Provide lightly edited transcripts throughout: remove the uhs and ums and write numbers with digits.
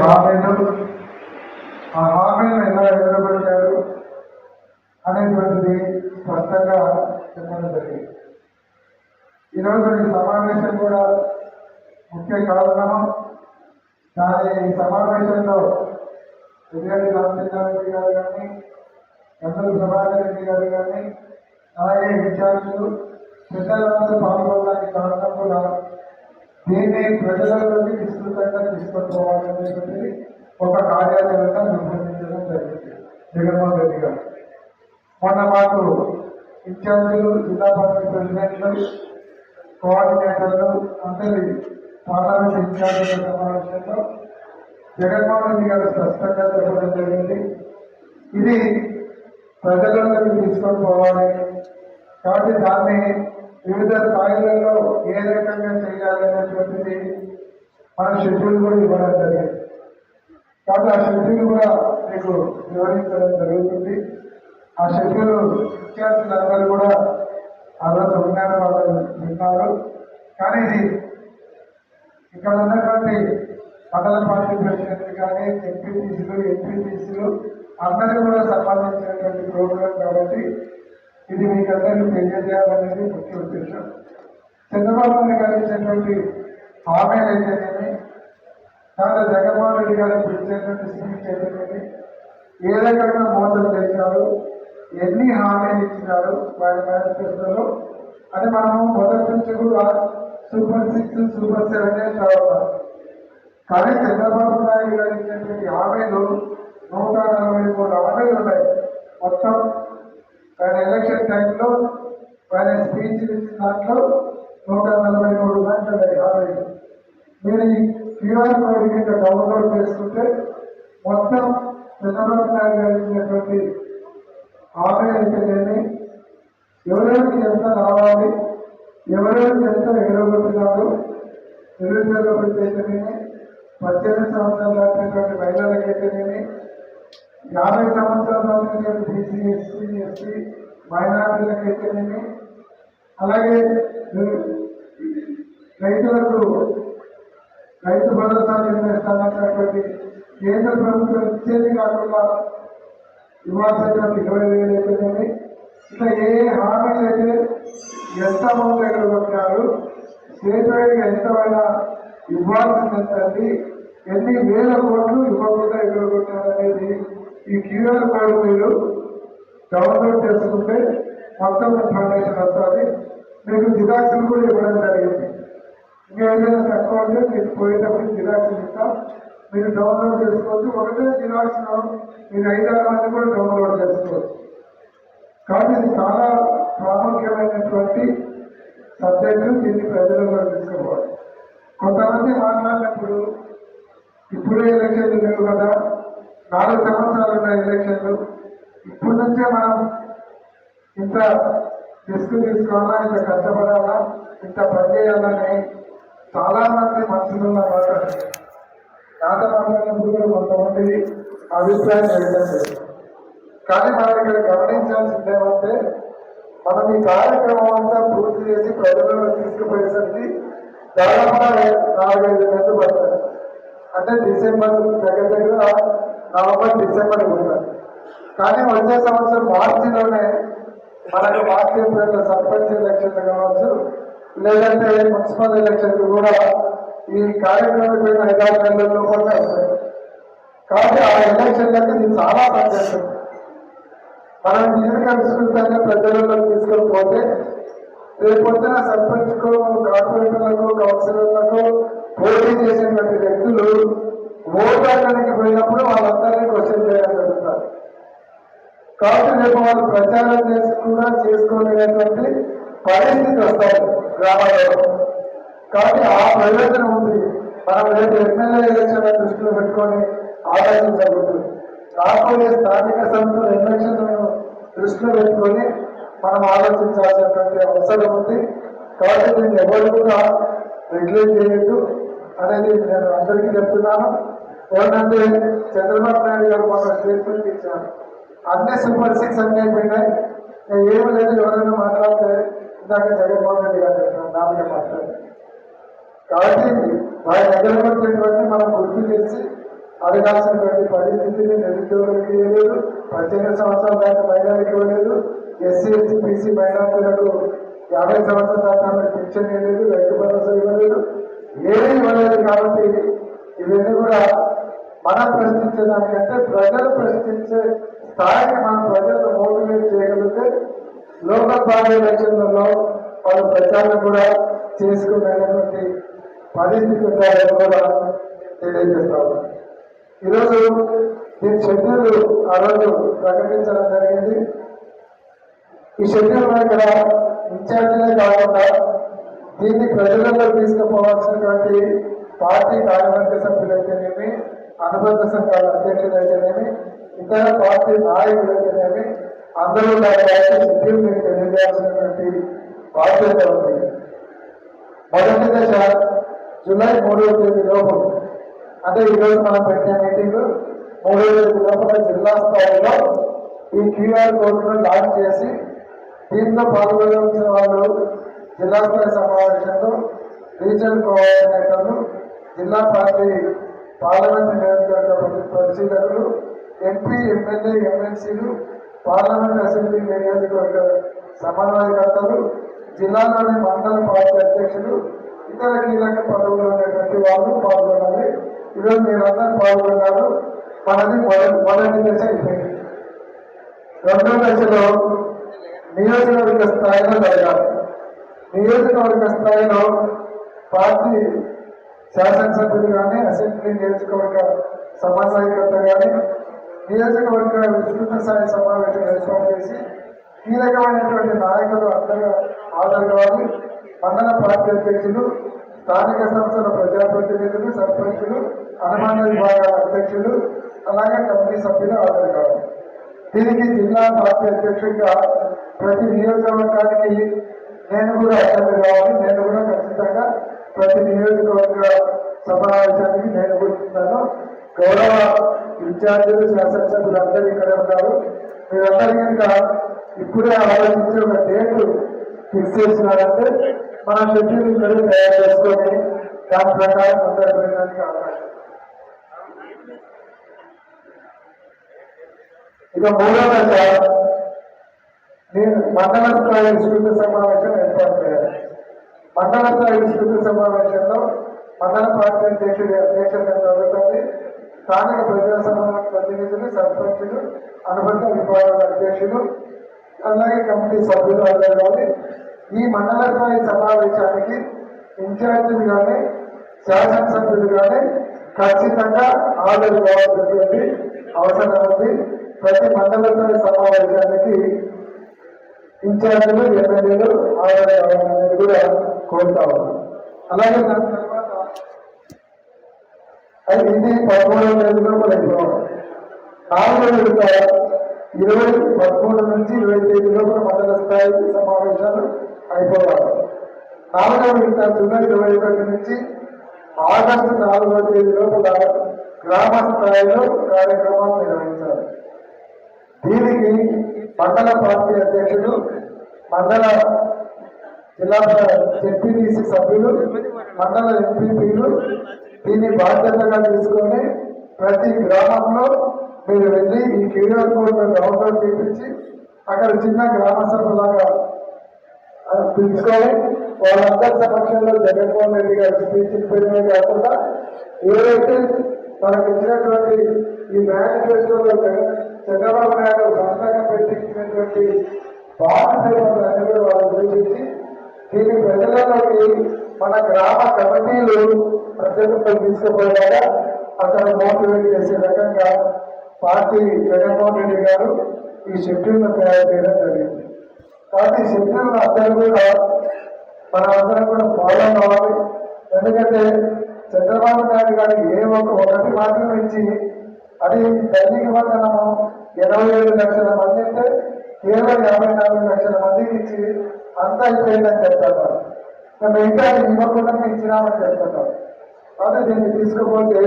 హామీలు ఆ హామీలను ఎలా ఎదురబడ్డారు అనేటువంటిది స్పష్టంగా చెప్పడం జరిగింది. ఈరోజు ఈ సమావేశం కూడా ముఖ్య కారణం ఈ సమావేశంలో విజయరెడ్డి రామచంద్రారెడ్డి గారు కానీ, గంటల ప్రభాకర్ రెడ్డి గారు కానీ, అలాగే ఇన్ఛార్జీలు పెద్దలందరూ పాల్గొనడానికి కారణం కూడా దీన్ని ప్రజలలోకి విస్తృతంగా తీసుకొచ్చుకోవాలనేటువంటి ఒక కార్యాచరణగా రూపొందించడం జరిగింది జగన్మోహన్ రెడ్డి గారు. మొన్న మాకు ఇన్ఛార్జీలు, జిల్లా పరిషత్ ప్రెసిడెంట్లు, కోఆర్డినేటర్లు అందరి పార్లమెంట్ ఇన్ఛార్జీల సమావేశంలో జగన్మోహన్ రెడ్డి గారు స్పష్టంగా చెప్పడం జరిగింది. ఇది ప్రజలలోకి తీసుకొని పోవాలి కాబట్టి దాన్ని వివిధ స్థాయిలలో ఏ రకంగా చేయాలి అనేటువంటిది మన షెడ్యూల్ కూడా ఇవ్వడం జరిగింది. కాబట్టి ఆ షెడ్యూల్ కూడా మీకు వివరించడం జరుగుతుంది. ఆ షెడ్యూల్ ఇన్ఛార్జీలందరూ కూడా ఆ రోజు ఉన్నారు, వాళ్ళు విన్నారు. కానీ ఇది ఇక్కడ ఉన్నటువంటి మండల పార్టీ ప్రెసిడెంట్ కానీ, ఎంపీటీసీలు అందరూ కూడా సంబంధించినటువంటి ప్రోగ్రాం కాబట్టి ఇది మీకు అందరికీ తెలియజేయాలనేది ముఖ్య ఉద్దేశం. చంద్రబాబు నాయుడు గారు ఇచ్చినటువంటి హామీలు అయితేనేమి, దాంట్లో జగన్మోహన్ రెడ్డి గారు పిలిచేటువంటి స్పీచ్ అయితేనేమి, ఏ రకంగా మోసం చేశారు, ఎన్ని హామీలు ఇచ్చినారు వారి మేనిఫెస్టోలో అని మనము మొదటి నుంచి కూడా సూపర్ 6, సూపర్ 7 చదవాలి. కానీ చంద్రబాబు నాయుడు గారు ఇచ్చినటువంటి హామీలు 143 హామీలు ఉన్నాయి. మొత్తం ఆయన ఎలక్షన్ టైంలో ఆయన స్పీచ్ ఇచ్చిన దాంట్లో 143 గంటలు హామీలు. మీరు ఈ క్యూఆర్ కోడ్ కింద డౌన్లోడ్ చేసుకుంటే మొత్తం చంద్రబాబు నాయుడు గారు ఇచ్చినటువంటి హామీలు అయితేనేమి, ఎవరెవరికి ఎంత రావాలి, ఎవరెవరికి ఎంత ఎగరగొట్టినారు, నిరుద్యోగపడితేనేమి, 18 సంవత్సరాలు దాటినటువంటి మహిళలకైతేనేమి, 50 సంవత్సరాల ఉన్నటువంటి బీసీ, ఎస్సీ, ఎస్టీ మైనారిటీలకైతేనేమి, అలాగే రైతులకు రైతు భరోసా నిర్ణయిస్తున్నటువంటి కేంద్ర ప్రభుత్వం ఇచ్చేది కాకుండా ఇవ్వాల్సినటువంటి 20,000 అయితేనేమి, ఇట్లా ఏ హామీలు అయితే ఎంత మంది ఎగరగొట్టారు, స్టేట్ వైడ్గా ఎంతమైనా ఇవ్వాల్సిందండి, ఎన్ని వేల కోట్లు ఇవ్వకుండా ఎగరగొట్టారు అనేది ఈ క్యూఆర్ కోడ్ మీరు డౌన్లోడ్ చేసుకుంటే మొత్తం ఇన్ఫర్మేషన్ వస్తుంది. మీకు జిరాక్స్లు కూడా ఇవ్వడం జరిగింది. ఇంకా ఏదైనా తక్కువ ఉంటే మీకు పోయేటప్పుడు జిరాక్స్ ఇస్తాం, మీరు డౌన్లోడ్ చేసుకోవచ్చు. ఒకటే జిరాక్స్ మీరు 5-6 మంది కూడా డౌన్లోడ్ చేసుకోవచ్చు. కాబట్టి ఇది చాలా ప్రాముఖ్యమైనటువంటి సబ్జెక్టు. దీన్ని ప్రజలలో తీసుకోవాలి. కొంతమంది మాట్లాడినప్పుడు ఇప్పుడే ఎలక్షన్లు లేవు కదా, 4 సంవత్సరాలు ఉన్న ఎలక్షన్లు, ఇప్పటి నుంచే మనం ఇంత రిస్క్ తీసుకోవాలా, ఇంత కష్టపడాలా, ఇంత పని చేయాలని చాలా మంది మనుషులు మాట్లాడుతున్నారు. నాతో మాట్లాడినప్పుడు కూడా కొంతమంది అభిప్రాయం వెళ్ళలేదు. కానీ మనం ఇక్కడ గమనించాల్సింది ఏమంటే, మనం ఈ కార్యక్రమం అంతా పూర్తి చేసి ప్రజలలో తీసుకుపోయేసరికి దాదాపుగా 4-5 నెలలు పడతాయి. అంటే డిసెంబర్ దగ్గర నవంబర్, డిసెంబర్ ఉంటాయి. కానీ వచ్చే సంవత్సరం మార్చిలోనే మనకు మార్చి, ఏప్రిల్ సర్పంచ్ ఎలక్షన్లు కావచ్చు, లేదంటే మున్సిపల్ ఎలక్షన్లు కూడా ఈ కార్యక్రమం 5-6 నెలల్లో కూడా వస్తాయి. కాబట్టి ఆ ఎలక్షన్లకి ఇది చాలా పనిచేస్తుంది. మనం దీనిగా విస్తృతంగా ప్రజలలో తీసుకొని పోతే రేపొద్దున సర్పంచ్కు, కార్పొరేటర్లకు, కౌన్సిలర్లకు పోటీ చేసినటువంటి వ్యక్తులు ఓటానికి పోయినప్పుడు వాళ్ళందరినీ క్వశ్చన్ చేయడం జరుగుతారు. కాబట్టి రేపు వాళ్ళు ప్రచారం చేసి కూడా చేసుకోలేనటువంటి పరిస్థితి వస్తారు గ్రామాలలో. కాబట్టి ఆ ప్రయోజనం ఉంది. మనం రేపు ఎమ్మెల్యే ఎలక్షన్ దృష్టిలో పెట్టుకొని ఆలోచించకూడదు. రాబోయే స్థానిక సంస్థల ఎలక్షన్లను దృష్టిలో పెట్టుకొని మనం ఆలోచించాల్సినటువంటి అవసరం ఉంది. కాబట్టి దీన్ని ఎవరు కూడా రెగ్యులేట్ చేయొద్దు అనేది నేను అందరికీ చెప్తున్నాను. ఏమంటే చంద్రబాబు నాయుడు గారు మన స్టేట్మెంట్ ఇచ్చాను, అన్నీ సూపర్ 6 అన్నీ అయిపోయినాయి, ఏమి లేదు. ఎవరైనా మాట్లాడితే ఇందాక జగన్మోహన్ రెడ్డి గారు చెప్పాను, నాలుగే మాట్లాడారు. కాబట్టి వారి దగ్గర ఉన్నటువంటి మనం గుర్తు చేసి అడగాల్సినటువంటి పరిస్థితిని నిరుద్యోగులకు ఇవ్వలేదు, 18 సంవత్సరాల దాకా మహిళలకు ఇవ్వలేదు, ఎస్సీ ఎస్టీ బీసీ మైనార్టీలకు 50 సంవత్సరాల దాకా పింఛన్ ఇవ్వలేదు, రైతు భరోసా ఇవ్వలేదు, ఏమీ ఇవ్వలేదు. కాబట్టి ఇవన్నీ కూడా మనం ప్రశ్నించేదానికంటే ప్రజలు ప్రశ్నించే స్థాయికి మనం ప్రజలను మోటివేట్ చేయగలిగితే లోకల్ బాడీ ఎలక్షన్లలో వాళ్ళు ప్రచారం కూడా చేసుకునేటువంటి పరిస్థితి ఉండాలని కూడా తెలియజేస్తాము. ఈరోజు దీని షెడ్యూల్ ఆ రోజు ప్రకటించడం జరిగింది. ఈ షెడ్యూల్ ఇక్కడ ఇన్ఛార్జీలే కాకుండా దీన్ని ప్రజలలో తీసుకుపోవాల్సినటువంటి పార్టీ కార్యవర్గ సభ్యులైతేనేమి, అనుబంధ సంఘాల అధ్యక్షులైతేనేమి, ఇతర పార్టీ నాయకులైతేనేమి అందరూ షెడ్యూల్ మీకు తెలియజేయాల్సినటువంటి బాధ్యత ఉంది. మొదటి దశ జూలై 3వ తేదీ లోపు, అంటే ఈరోజు మనం పెట్టిన మీటింగ్ 3వ తేదీ లోపల జిల్లా స్థాయిలో ఈ క్యూఆర్ కోడ్ను లాంచ్ చేసి దీంట్లో పాల్గొనవలసిన వాళ్ళు జిల్లా స్థాయి సమావేశంలో రీజనల్ కోఆర్డినేటర్లు, జిల్లా పార్టీ పార్లమెంట్ నియోజకవర్గ పరిశీలకులు, ఎంపీ ఎమ్మెల్యే ఎమ్మెల్సీలు, పార్లమెంట్ అసెంబ్లీ నియోజకవర్గ సమన్వయకర్తలు, జిల్లాలోని మండల పార్టీ అధ్యక్షులు, ఇతర కీలక పదవులు ఉన్నటువంటి వాళ్ళు పాల్గొనాలి. ఈరోజు మీరందరూ పాల్గొన్నారు. మనది మొదటి దశ అయిపోయింది. రెండో దశలో నియోజకవర్గ స్థాయిలో జరగాలి. నియోజకవర్గ స్థాయిలో పార్టీ శాసనసభ్యులు కానీ, అసెంబ్లీ నియోజకవర్గ సమన్వయకర్త కానీ నియోజకవర్గ విస్తృత స్థాయి సమావేశం ఏర్పాటు చేసి కీలకమైనటువంటి నాయకులు అందరూ హాజరు కావాలి. మండల పార్టీ అధ్యక్షులు, స్థానిక సంస్థల ప్రజాప్రతినిధులు, సర్పంచులు, అనుబంధ విభాగాల అధ్యక్షులు, అలాగే కమిటీ సభ్యులు హాజరు కావాలి. దీనికి జిల్లా పార్టీ అధ్యక్షుడిగా ప్రతి నియోజకవర్గానికి నేను కూడా హాజరు కావాలి. నేను కూడా ఖచ్చితంగా ప్రతి నియోజకవర్గ సమావేశానికి నేను కూర్చున్నాను. గౌరవ ఇన్ఛార్జీలు, శాసనసభ్యులు అందరూ ఇక్కడ ఉన్నారు. మీరందరూ కనుక ఇప్పుడే ఆలోచించి ఒక డేట్ ఫిక్స్ చేసినారంటే మనం షెడ్యూల్ ఇక్కడ తయారు చేసుకొని దాని ప్రకారం ముందర పెట్టడానికి అవకాశం. ఇక మూడో దశ నేను మండల స్థాయి విస్తృత సమావేశం ఏర్పాటు చేయాలి. మండల స్థాయి విస్తృత సమావేశంలో మండల పార్టీ అధ్యక్షత జరుగుతుంది. స్థానిక ప్రజా సమావేశ ప్రతినిధులు, సర్పంచులు, అనుబంధ విభాగాల అధ్యక్షులు, అలాగే కమిటీ సభ్యులు హాజరవ్వాలి. ఈ మండల స్థాయి సమావేశానికి ఇన్ఛార్జీలు కానీ, శాసనసభ్యులు కానీ ఖచ్చితంగా హాజరు కావాల్సినటువంటి అవసరం ఉంది. ప్రతి మండల స్థాయి సమావేశానికి ఇన్ఛార్జీలు, ఎమ్మెల్యేలు హాజరు కావాలనేది కూడా కోరుతా ఉన్నాం. అలాగే దాని తర్వాత ఇది 13వ తేదీ లోపల అయిపోవాలి. 4వ విడత 13 నుంచి 20 తేదీ లోపల మండల స్థాయి సమావేశాలు అయిపోవాలి. 4వ విడత జూలై 21 నుంచి ఆగస్టు 4వ తేదీ లోపల గ్రామ స్థాయిలో కార్యక్రమాలు నిర్వహించాలి. దీనికి మండల పార్టీ అధ్యక్షులు, మండల జిల్లా జెడ్పీటీసీ సభ్యులు, మండల ఎంపీపీలు దీన్ని బాధ్యతగా తీసుకొని ప్రతి గ్రామంలో మీరు వెళ్ళి ఈ క్యూఆర్ కోడ్ డౌన్లోడ్ చేయించి అక్కడ చిన్న గ్రామ సభలాగా పిలుచుకొని వాళ్ళందరి సమక్షంలో జగన్మోహన్ రెడ్డి గారి స్పీచ్ ఇవ్వడమే కాకుండా ఏదైతే మనకు ఇచ్చినటువంటి ఈ మేనిఫెస్టోలో చంద్రబాబు నాయుడు సంతకం పెట్టించినటువంటి బాధ్యతలన్నీ కూడా వాళ్ళు చూపించి దీని ప్రజలలోకి మన గ్రామ కమిటీలు ప్రజలతో తీసుకుపోయేలాగా అక్కడ మోటివేట్ చేసే రకంగా పార్టీ జగన్మోహన్ రెడ్డి గారు ఈ షెడ్యూల్ను తయారు చేయడం జరిగింది. కాబట్టి ఈ షెడ్యూల్ అందరూ కూడా మనమందరం కూడా ఫాలో కావాలి. ఎందుకంటే చంద్రబాబు నాయుడు గారికి ఒకటి మాత్రం ఇచ్చి అది తల్లికి వందనము 87 లక్షల మంది అంటే కేవలం 54 లక్షల మందికి ఇచ్చి అంతా అయిపోయిందని చెప్తారు. మిగతా ఇవ్వకుండా ఇచ్చినామని చెప్తున్నారు. కాబట్టి దీన్ని తీసుకుపోతే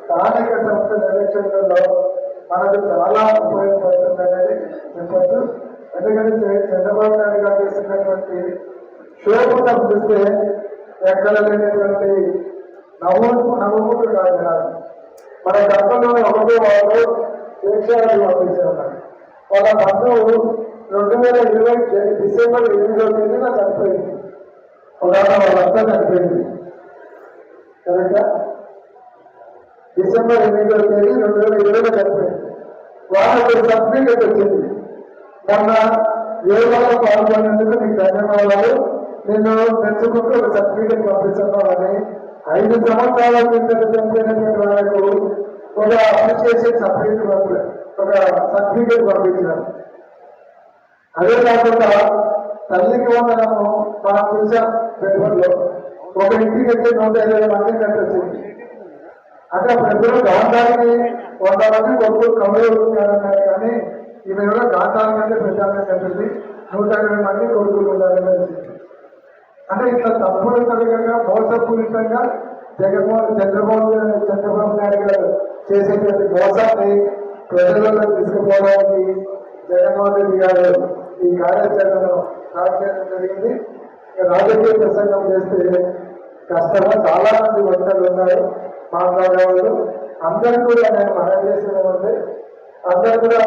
స్థానిక సంస్థల ఎలక్షన్లలో మనకు చాలా ఉపయోగపడుతుంది అనేది చెప్పచ్చు. ఎందుకంటే చంద్రబాబు నాయుడు గారు చేసినటువంటి షోపుటం చూస్తే ఎక్కడ లేనటువంటి నవ్వుకుంటూ కాదు. మన గతంలోనే ఒకటే వాళ్ళు శిక్షణాలు పంపించారు. వాళ్ళ బంధువు 2020 డిసెంబర్ 8వ తేదీన చనిపోయింది. ఒక వాళ్ళంతా చనిపోయింది కనుక డిసెంబర్ 8వ తేదీ 2020లో చనిపోయింది. వాళ్ళకి సర్టిఫికేట్ వచ్చింది. మొన్న యోగాలో పాల్గొనేందుకు నీకు ధన్యవాదాలు, నిన్ను తెచ్చుకుంటూ ఒక సర్టిఫికేట్ పంపిస్తున్నామని 5 సంవత్సరాల కింద చనిపోయినటువంటి వాళ్ళకు ఒక అప్లికేషన్ సర్టిఫికేట్ పంపించారు. అదే కాకుండా తల్లికి వందనము మనం చూసాం పేపర్లో, ఒక ఇంటికి వచ్చి 120 మంది కట్టొచ్చింది. అంటే ప్రజలు గాంధారికి 100 మంది కొడుకు కమలు ఉంటున్నారన్నారు, కానీ ఈమె కూడా గాంధారం అంటే ప్రజాన్ని కట్టింది 120 మంది కొడుకులు ఉండాలని వచ్చింది. అంటే ఇట్లా తప్పుడు తరగంగా మోసపూరితంగా చంద్రబాబు నాయుడు గారు చేసేటువంటి మోసాన్ని ప్రజలలో తీసుకుపోవడానికి జగన్మోహన్ రెడ్డి గారు ఈ కార్యాచరణను స్టార్ట్ చేయడం జరిగింది. రాజకీయ ప్రసంగం చేస్తే కష్టంగా చాలా మంది వంటలు ఉన్నారు మాట్లాడేవాళ్ళు. అందరూ కూడా నేను మనం చేసేది అందరూ కూడా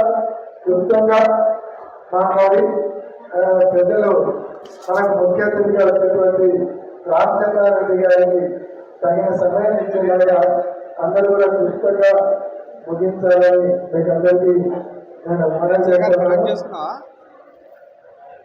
క్లుప్తంగా మాట్లాడి ప్రజలు మనకు ముఖ్య అతిథిగా వచ్చినటువంటి రామచంద్రారెడ్డి గారికి తగిన సమయం ఇచ్చేలాగా అందరూ కూడా క్లుప్తంగా ముగించాలని మీకు అందరికీ నేను మనం చేస్తున్నాను.